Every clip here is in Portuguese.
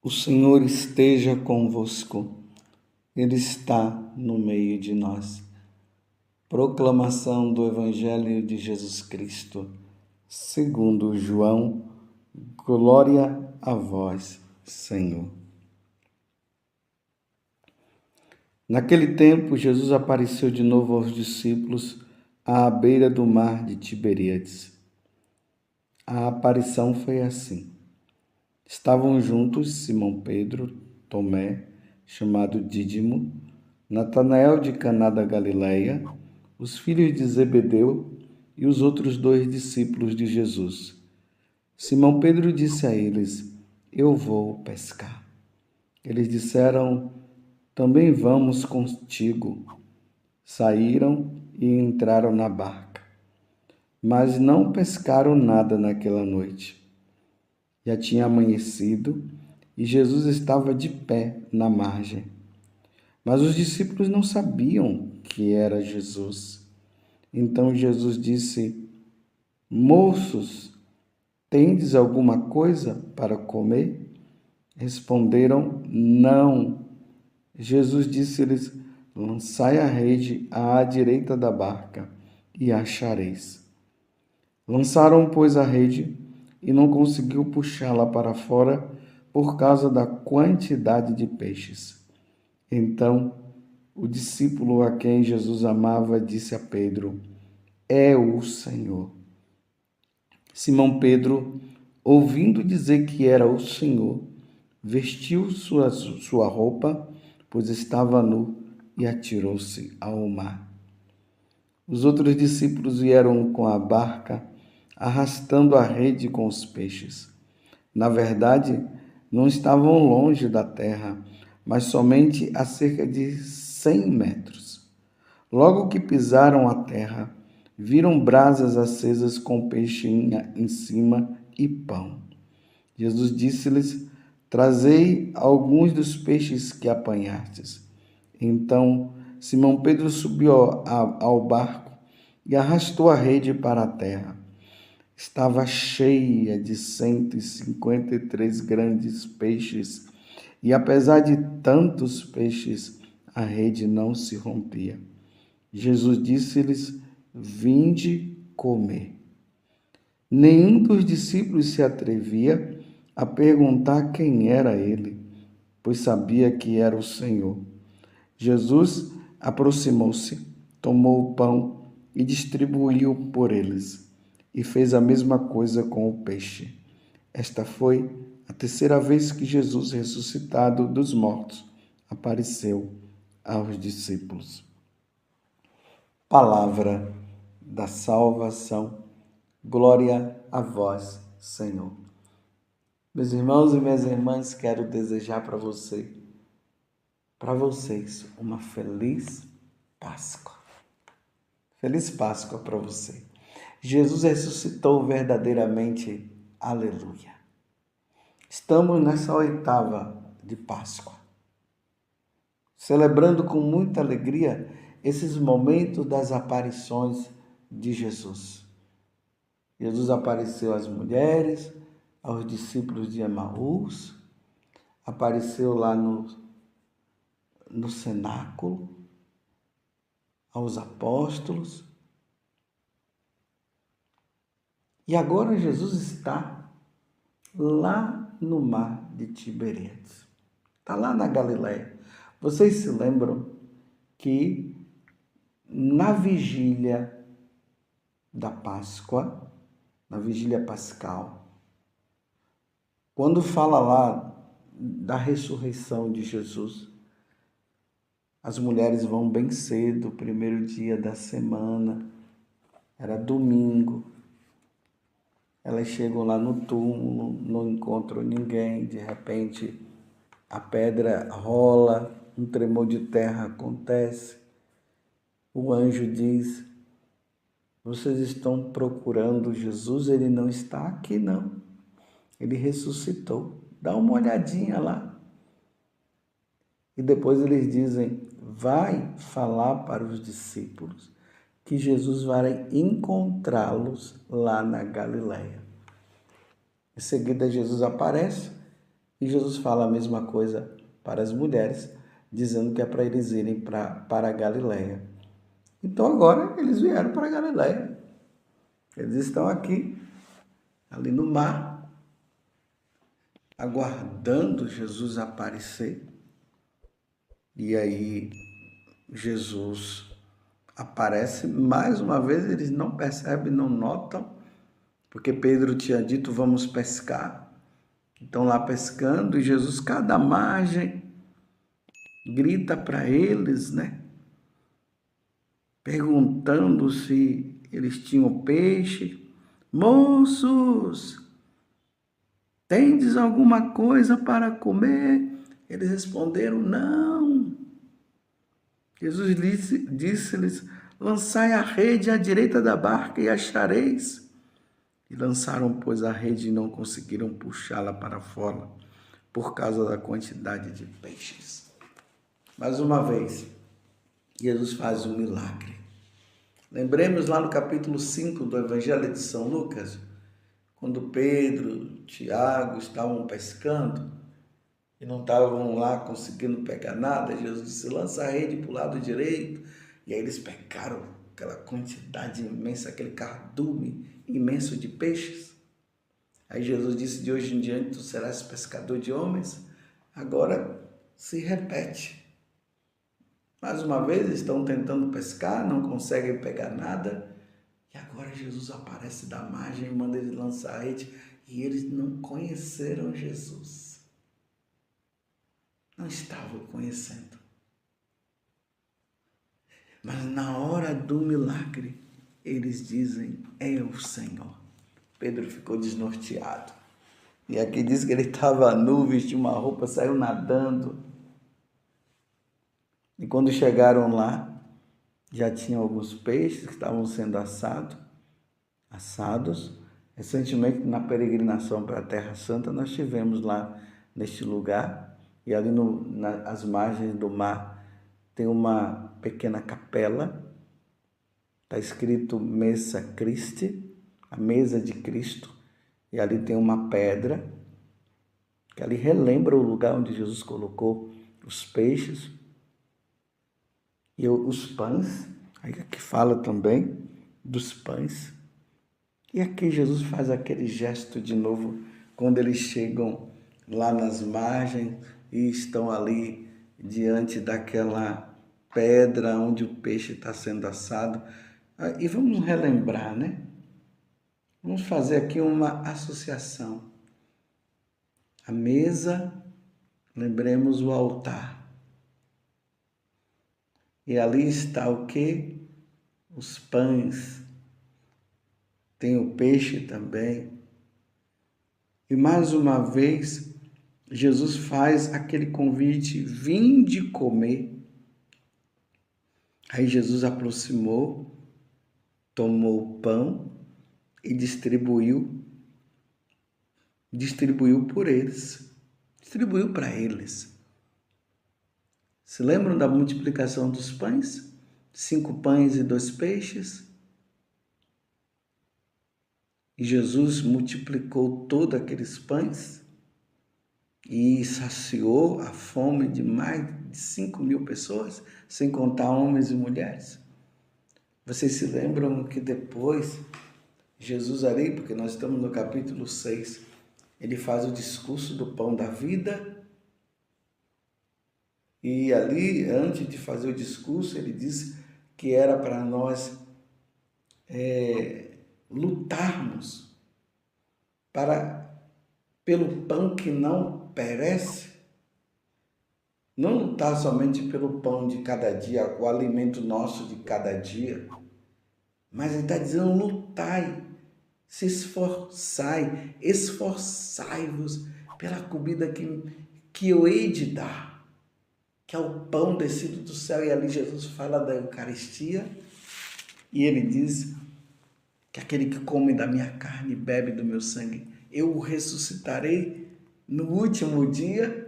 O Senhor esteja convosco, Ele está no meio de nós. Proclamação do Evangelho de Jesus Cristo, segundo João. Glória a vós, Senhor. Naquele tempo, Jesus apareceu de novo aos discípulos à beira do mar de Tiberíades. A aparição foi assim. Estavam juntos Simão Pedro, Tomé, chamado Dídimo, Natanael de Caná da Galileia, os filhos de Zebedeu e os outros 2 discípulos de Jesus. Simão Pedro disse a eles: Eu vou pescar. Eles disseram: Também vamos contigo. Saíram e entraram na barca, mas não pescaram nada naquela noite. Já tinha amanhecido e Jesus estava de pé na margem. Mas os discípulos não sabiam que era Jesus. Então Jesus disse: Moços, tendes alguma coisa para comer? Responderam: Não. Jesus disse-lhes: Lançai a rede à direita da barca e achareis. Lançaram, pois, a rede e não conseguiu puxá-la para fora por causa da quantidade de peixes. Então, o discípulo a quem Jesus amava disse a Pedro: É o Senhor. Simão Pedro, ouvindo dizer que era o Senhor, vestiu sua roupa, pois estava nu, e atirou-se ao mar. Os outros discípulos vieram com a barca, arrastando a rede com os peixes. Na verdade, não estavam longe da terra, mas somente a cerca de 100 metros. Logo que pisaram a terra, viram brasas acesas com peixe em cima e pão. Jesus disse-lhes: Trazei alguns dos peixes que apanhastes. Então Simão Pedro subiu ao barco e arrastou a rede para a terra. Estava cheia de 153 grandes peixes, e apesar de tantos peixes, a rede não se rompia. Jesus disse-lhes: Vinde comer. Nenhum dos discípulos se atrevia a perguntar quem era ele, pois sabia que era o Senhor. Jesus aproximou-se, tomou o pão e distribuiu por eles, e fez a mesma coisa com o peixe. Esta foi a 3ª vez que Jesus, ressuscitado dos mortos, apareceu aos discípulos. Palavra da salvação. Glória a vós, Senhor. Meus irmãos e minhas irmãs, quero desejar para vocês, uma feliz Páscoa. Feliz Páscoa para você. Jesus ressuscitou verdadeiramente. Aleluia. Estamos nessa 8ª de Páscoa, celebrando com muita alegria esses momentos das aparições de Jesus. Jesus apareceu às mulheres, aos discípulos de Emaús, apareceu lá no cenáculo, aos apóstolos. E agora Jesus está lá no mar de Tiberíades. Está lá na Galileia. Vocês se lembram que na vigília da Páscoa, na vigília pascal, quando fala lá da ressurreição de Jesus, as mulheres vão bem cedo, o primeiro dia da semana, era domingo. Elas chegam lá no túmulo, não encontram ninguém, de repente a pedra rola, um tremor de terra acontece. O anjo diz: Vocês estão procurando Jesus? Ele não está aqui, não. Ele ressuscitou. Dá uma olhadinha lá. E depois eles dizem: Vai falar para os discípulos que Jesus vai encontrá-los lá na Galileia. Em seguida, Jesus aparece E Jesus fala a mesma coisa para as mulheres, dizendo que é para eles irem para a Galileia. Então agora eles vieram para a Galileia. Eles estão aqui, ali no mar, aguardando Jesus aparecer. E aí Jesus aparece, mais uma vez eles não percebem, não notam, porque Pedro tinha dito, vamos pescar. Estão lá pescando e Jesus, cada margem, grita para eles, né? Perguntando se eles tinham peixe. Moços, tendes alguma coisa para comer? Eles responderam, não. Jesus disse-lhes, lançai a rede à direita da barca e achareis. E lançaram, pois, a rede e não conseguiram puxá-la para fora, por causa da quantidade de peixes. Mais uma vez, Jesus faz um milagre. Lembremos lá no capítulo 5 do Evangelho de São Lucas, quando Pedro, Tiago estavam pescando e não estavam lá conseguindo pegar nada, Jesus disse, lança a rede para o lado direito, e aí eles pegaram aquela quantidade imensa, aquele cardume imenso de peixes. Aí Jesus disse, de hoje em diante tu serás pescador de homens. Agora se repete. Mais uma vez estão tentando pescar, não conseguem pegar nada. E agora Jesus aparece da margem e manda eles lançar a rede. E eles não conheceram Jesus. Não estavam conhecendo. Mas na hora do milagre, eles dizem, é o Senhor. Pedro ficou desnorteado. E aqui diz que ele estava nu, vestiu uma roupa, saiu nadando. E quando chegaram lá, já tinham alguns peixes que estavam sendo assados. Recentemente, na peregrinação para a Terra Santa, nós estivemos lá neste lugar. E ali nas margens do mar tem uma pequena capela. Está escrito Mesa Christi, a mesa de Cristo. E ali tem uma pedra, que ali relembra o lugar onde Jesus colocou os peixes e os pães. Aí aqui fala também dos pães. E aqui Jesus faz aquele gesto de novo, quando eles chegam lá nas margens e estão ali diante daquela pedra onde o peixe está sendo assado. E vamos relembrar, né? Vamos fazer aqui uma associação. A mesa, lembremos o altar. E ali está o quê? Os pães. Tem o peixe também. E mais uma vez, Jesus faz aquele convite, vinde comer. Aí Jesus aproximou, tomou o pão e distribuiu por eles. Distribuiu para eles. Se lembram da multiplicação dos pães? 5 pães e 2 peixes? E Jesus multiplicou todos aqueles pães e saciou a fome de mais de 5.000 pessoas, sem contar homens e mulheres. Vocês se lembram que depois Jesus ali, porque nós estamos no capítulo 6, ele faz o discurso do pão da vida. E ali, antes de fazer o discurso, ele disse que era para nós lutarmos pelo pão que não perece. Não lutar somente pelo pão de cada dia, o alimento nosso de cada dia. Mas ele está dizendo, lutai, se esforçai-vos pela comida que eu hei de dar, que é o pão descido do céu. E ali Jesus fala da Eucaristia, e ele diz que aquele que come da minha carne e bebe do meu sangue, eu o ressuscitarei no último dia.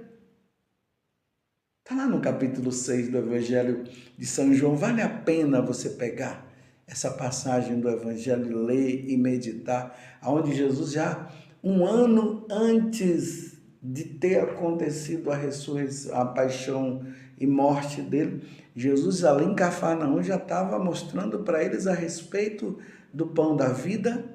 Está lá no capítulo 6 do Evangelho de São João. Vale a pena você pegar essa passagem do Evangelho, ler e meditar, onde Jesus já, um ano antes de ter acontecido a paixão e morte dele, Jesus ali em Cafarnaum já estava mostrando para eles a respeito do pão da vida.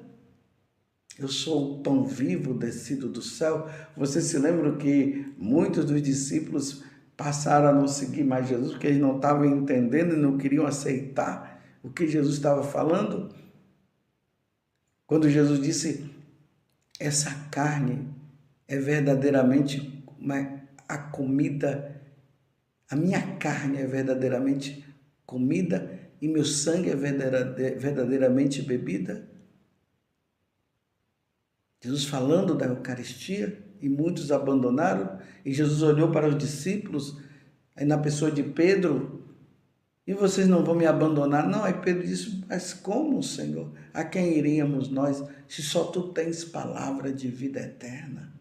Eu sou o pão vivo descido do céu. Vocês se lembram que muitos dos discípulos passaram a não seguir mais Jesus, porque eles não estavam entendendo e não queriam aceitar o que Jesus estava falando? Quando Jesus disse, essa carne é verdadeiramente a comida, a minha carne é verdadeiramente comida e meu sangue é verdadeiramente bebida. Jesus falando da Eucaristia e muitos abandonaram, e Jesus olhou para os discípulos, aí na pessoa de Pedro, e vocês não vão me abandonar? Não, aí Pedro disse, mas como, Senhor? A quem iríamos nós, se só tu tens palavra de vida eterna?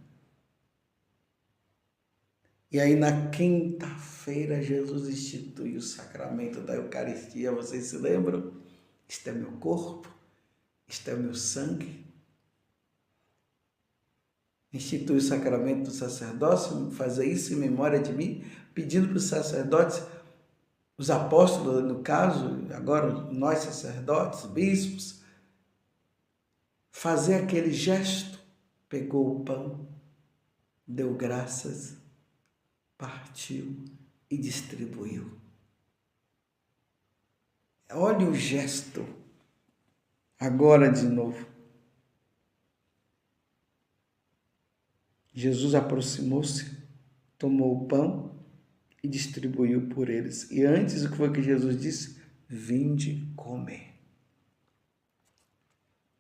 E aí na quinta-feira Jesus institui o sacramento da Eucaristia, vocês se lembram? Isto é meu corpo, isto é meu sangue. Institui o sacramento do sacerdócio, fazer isso em memória de mim, pedindo para os sacerdotes, os apóstolos, no caso, agora nós sacerdotes, bispos, fazer aquele gesto, pegou o pão, deu graças, partiu e distribuiu. Olha o gesto, agora de novo. Jesus aproximou-se, tomou o pão e distribuiu por eles. E antes, o que foi que Jesus disse? Vinde comer.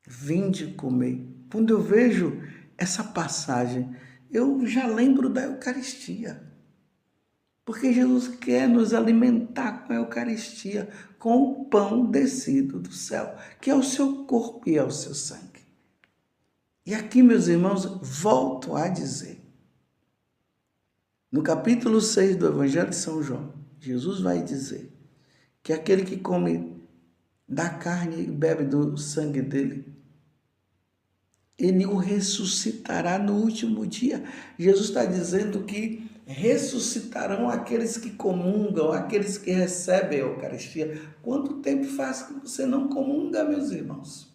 Vinde comer. Quando eu vejo essa passagem, eu já lembro da Eucaristia. Porque Jesus quer nos alimentar com a Eucaristia, com o pão descido do céu, que é o seu corpo e é o seu sangue. E aqui, meus irmãos, volto a dizer, no capítulo 6 do Evangelho de São João, Jesus vai dizer que aquele que come da carne e bebe do sangue dele, ele o ressuscitará no último dia. Jesus está dizendo que ressuscitarão aqueles que comungam, aqueles que recebem a Eucaristia. Quanto tempo faz que você não comunga, meus irmãos?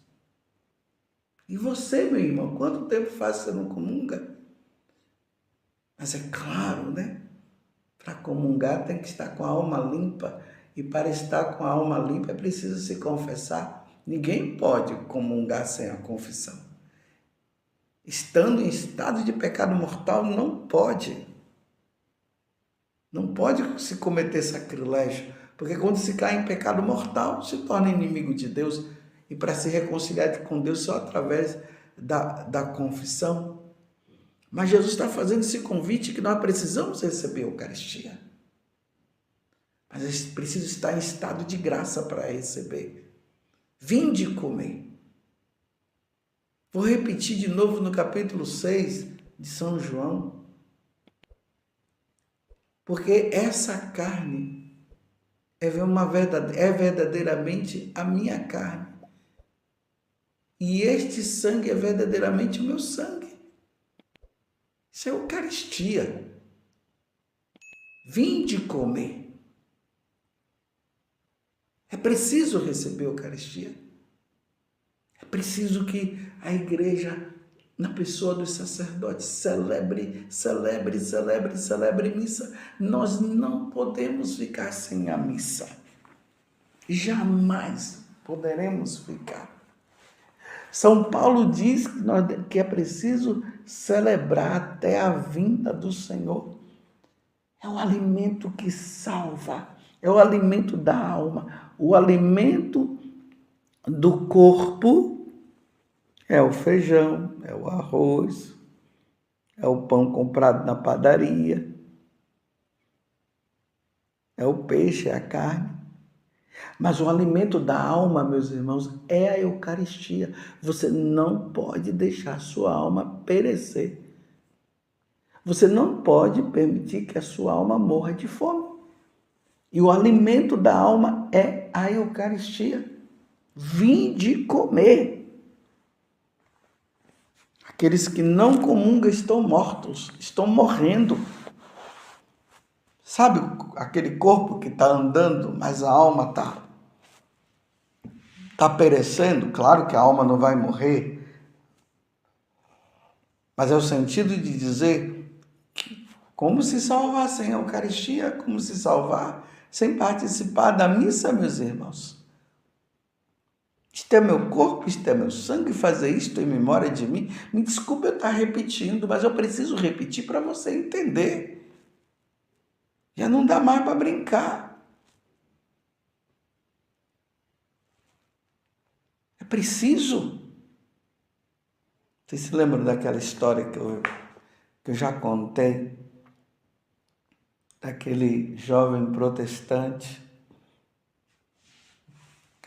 E você, meu irmão, quanto tempo faz que você não comunga? Mas é claro, né? Para comungar tem que estar com a alma limpa. E para estar com a alma limpa é preciso se confessar. Ninguém pode comungar sem a confissão. Estando em estado de pecado mortal, não pode. Não pode se cometer sacrilégio. Porque quando se cai em pecado mortal, se torna inimigo de Deus. E para se reconciliar com Deus só através da confissão. Mas Jesus está fazendo esse convite que nós precisamos receber a Eucaristia. Mas a gente precisa estar em estado de graça para receber. Vinde comer. Vou repetir de novo no capítulo 6 de São João. Porque essa carne é verdadeiramente a minha carne. E este sangue é verdadeiramente o meu sangue. Isso é Eucaristia. Vinde comer. É preciso receber a Eucaristia. É preciso que a igreja, na pessoa dos sacerdotes, celebre missa. Nós não podemos ficar sem a missa. Jamais poderemos ficar. São Paulo diz que é preciso celebrar até a vinda do Senhor. É o alimento que salva, é o alimento da alma. O alimento do corpo é o feijão, é o arroz, é o pão comprado na padaria, é o peixe, é a carne. Mas o alimento da alma, meus irmãos, é a Eucaristia. Você não pode deixar sua alma perecer. Você não pode permitir que a sua alma morra de fome. E o alimento da alma é a Eucaristia. Vinde comer. Aqueles que não comungam estão mortos, estão morrendo. Sabe aquele corpo que está andando, mas a alma está perecendo? Claro que a alma não vai morrer, mas é o sentido de dizer como se salvar sem a Eucaristia, como se salvar sem participar da missa, meus irmãos. Isto é meu corpo, isto é meu sangue, fazer isto em memória de mim. Me desculpe eu estar repetindo, mas eu preciso repetir para você entender. Já não dá mais para brincar. É preciso. Vocês se lembram daquela história que eu já contei? Daquele jovem protestante,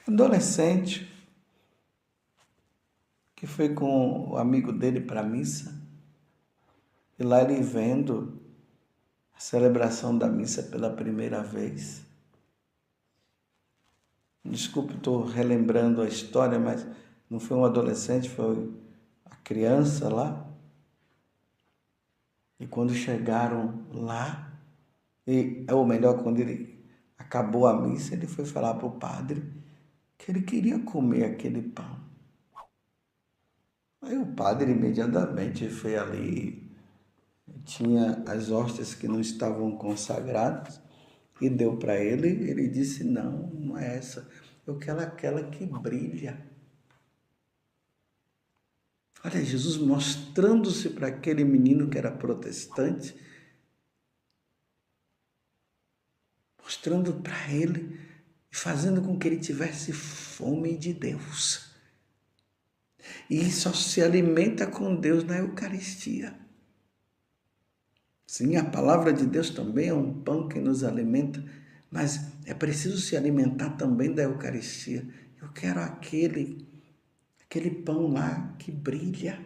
adolescente, que foi com o amigo dele para a missa. E lá ele vendo a celebração da missa pela primeira vez. Desculpe, estou relembrando a história, mas não foi um adolescente, foi a criança lá. E quando chegaram lá, ou melhor, quando ele acabou a missa, ele foi falar para o padre que ele queria comer aquele pão. Aí o padre imediatamente foi ali, tinha as hóstias que não estavam consagradas e deu para ele. Ele disse: não é essa, eu quero aquela que brilha. Olha, Jesus mostrando-se para aquele menino que era protestante, mostrando para ele e fazendo com que ele tivesse fome de Deus. E só se alimenta com Deus na Eucaristia. Sim, a palavra de Deus também é um pão que nos alimenta, mas é preciso se alimentar também da Eucaristia. Eu quero aquele pão lá que brilha.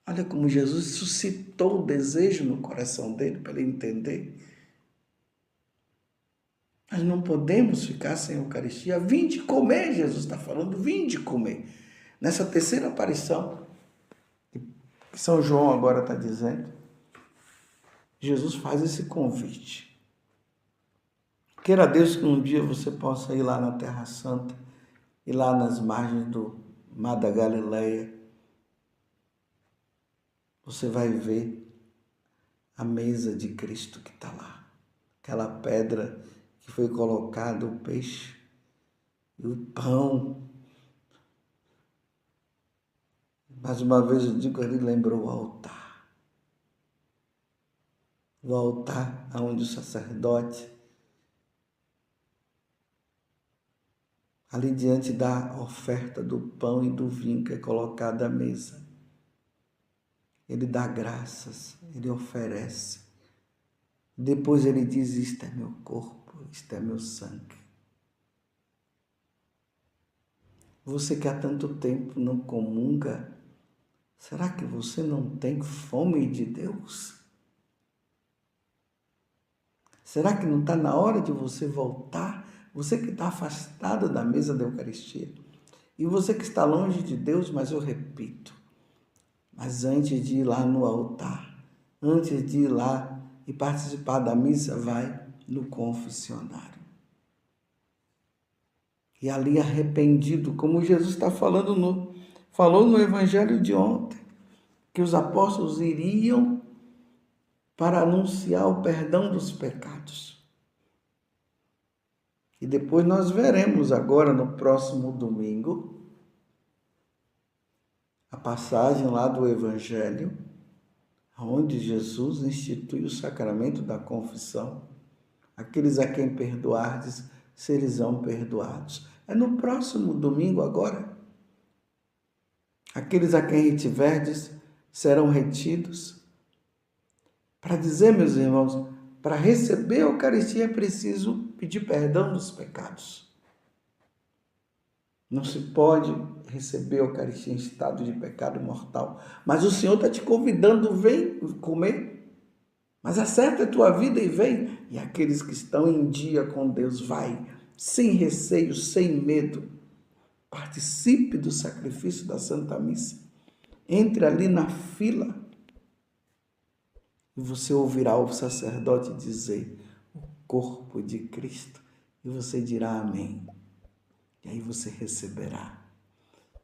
Olha como Jesus suscitou o desejo no coração dele para ele entender. Nós não podemos ficar sem Eucaristia. Vinde comer, Jesus está falando, vinde comer. Nessa terceira aparição, que São João agora está dizendo, Jesus faz esse convite. Queira Deus que um dia você possa ir lá na Terra Santa, ir lá nas margens do Mar da Galileia. Você vai ver a mesa de Cristo que está lá. Aquela pedra que foi colocado o peixe e o pão. Mais uma vez eu digo, ele lembrou o altar. O altar onde o sacerdote, ali diante da oferta do pão e do vinho que é colocado à mesa, ele dá graças, ele oferece. Depois ele diz: isto é meu corpo, isto é meu sangue. Você que há tanto tempo não comunga, será que você não tem fome de Deus? Será que não está na hora de você voltar? Você que está afastado da mesa da Eucaristia. E você que está longe de Deus, mas eu repito, mas antes de ir lá no altar, antes de ir lá e participar da missa, vai no confessionário. E ali arrependido, como Jesus está falou no Evangelho de ontem, que os apóstolos iriam para anunciar o perdão dos pecados. E depois nós veremos agora no próximo domingo a passagem lá do Evangelho, onde Jesus institui o sacramento da confissão. Aqueles a quem perdoardes, serão perdoados. É no próximo domingo agora. Aqueles a quem retiverdes serão retidos. Para dizer, meus irmãos, para receber a Eucaristia é preciso pedir perdão dos pecados. Não se pode receber a Eucaristia em estado de pecado mortal. Mas o Senhor está te convidando, vem comer. Mas acerta a tua vida e vem. E aqueles que estão em dia com Deus, vai, sem receio, sem medo. Participe do sacrifício da Santa Missa. Entre ali na fila e você ouvirá o sacerdote dizer: o corpo de Cristo, e você dirá amém. E aí você receberá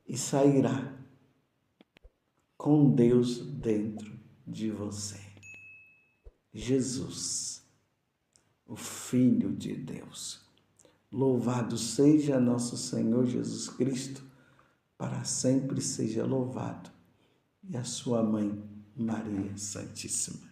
e sairá com Deus dentro de você. Jesus, o Filho de Deus. Louvado seja nosso Senhor Jesus Cristo, para sempre seja louvado. E a sua mãe, Maria Santíssima.